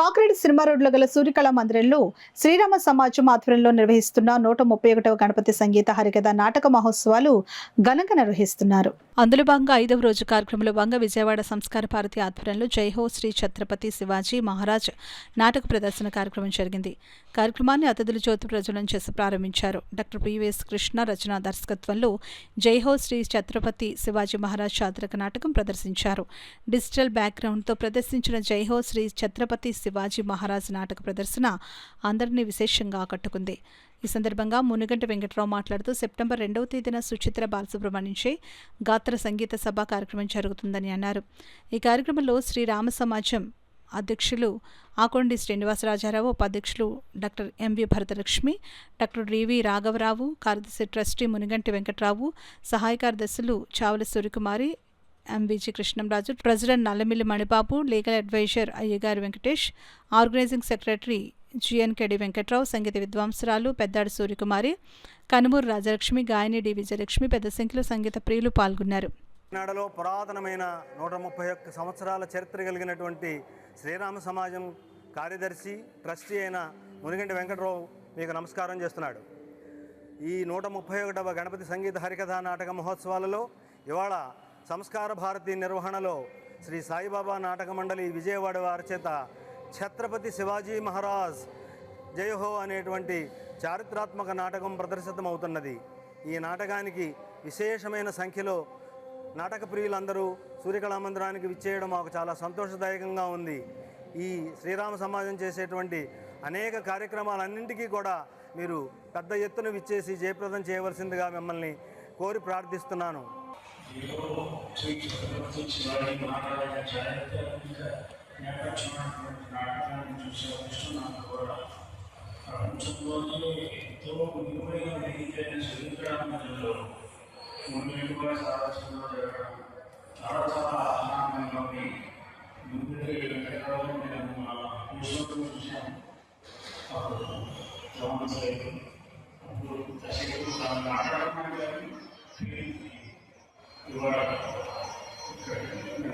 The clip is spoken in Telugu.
కాకినాడ సినిమా రోడ్లో గల సూర్యకళ మందిరంలో శ్రీరామ సమాజం ఆధ్వర్యంలో నిర్వహిస్తున్న 131వ గణపతి సంగీత హరికథ నాటక మహోత్సవాలు ఘనంగా నిర్వహిస్తున్నారు. అందులో భాగంగా 5వ రోజు కార్యక్రమంలో భాగంగా విజయవాడ సంస్కార భారతి ఆధ్వర్యంలో జైహో శ్రీ ఛత్రపతి శివాజీ మహారాజ్ నాటక ప్రదర్శన కార్యక్రమం జరిగింది. కార్యక్రమాన్ని అతిథులు జ్యోతి ప్రజ్వలనం చేసి ప్రారంభించారు. డాక్టర్ పివిఎస్ కృష్ణ రచన దర్శకత్వంలో జైహో శ్రీ ఛత్రపతి శివాజీ మహారాజ్ చారిత్రక నాటకం ప్రదర్శించారు. డిజిటల్ బ్యాక్గ్రౌండ్తో ప్రదర్శించిన జైహో శ్రీ ఛత్రపతి శివాజీ మహారాజ్ నాటక ప్రదర్శన అందరినీ విశేషంగా ఆకట్టుకుంది. ఈ సందర్భంగా మునిగంటి వెంకట్రావు మాట్లాడుతూ సెప్టెంబర్ 2వ తేదీన సుచిత్ర బాలసుబ్రహ్మణ్యంచే గాత్ర సంగీత సభ కార్యక్రమం జరుగుతుందని అన్నారు. ఈ కార్యక్రమంలో శ్రీరామ సమాజం అధ్యక్షులు ఆకొండి శ్రీనివాసరాజారావు, ఉపాధ్యక్షులు doctor MV Bharathalakshmi, doctor Ravi రాఘవరావు, కార్యదర్శి ట్రస్టీ మునిగంటి వెంకట్రావు, సహాయ కార్యదర్శులు Chavala Suryakumari, MVG Krishnamraju, president Nallamilli Manibabu, legal adviser Ayyagari Venkatesh, organising secretary GNKD Venkatrao, సంగీత విద్వాంసురాలు పెద్దాడి సూర్యకుమారి, కనుమూరు రాజలక్ష్మి, గాయని డి విజయలక్ష్మి పెద్ద సంఖ్యలో సంగీత ప్రియులు పాల్గొన్నారు. కాకినాడలో పురాతనమైన 131 సంవత్సరాల చరిత్ర కలిగినటువంటి శ్రీరామ సమాజం కార్యదర్శి ట్రస్టీ అయిన మునిగంటి వెంకట్రావు మీకు నమస్కారం చేస్తున్నాడు. ఈ 131వ గణపతి సంగీత హరికథా నాటక మహోత్సవాలలో ఇవాళ సంస్కార భారతి నిర్వహణలో శ్రీ సాయిబాబా నాటక మండలి విజయవాడ వారి చేత ఛత్రపతి శివాజీ మహారాజ్ జయహో అనేటువంటి చారిత్రాత్మక నాటకం ప్రదర్శితమవుతున్నది. ఈ నాటకానికి విశేషమైన సంఖ్యలో నాటక ప్రియులందరూ సూర్యకళా మందిరానికి విచ్చేయడం మాకు చాలా సంతోషదాయకంగా ఉంది. ఈ శ్రీరామ సమాజం చేసేటువంటి అనేక కార్యక్రమాలన్నింటికీ కూడా మీరు పెద్ద ఎత్తున విచ్చేసి జయప్రదం చేయవలసిందిగా మిమ్మల్ని కోరి ప్రార్థిస్తున్నాను. చాలా ఆనందంగా ఉంది. ముందు చూసాను అప్పుడు దర్శకులు మాట్లాడుతున్నాను కానీ ఇవాళ ఇక్కడ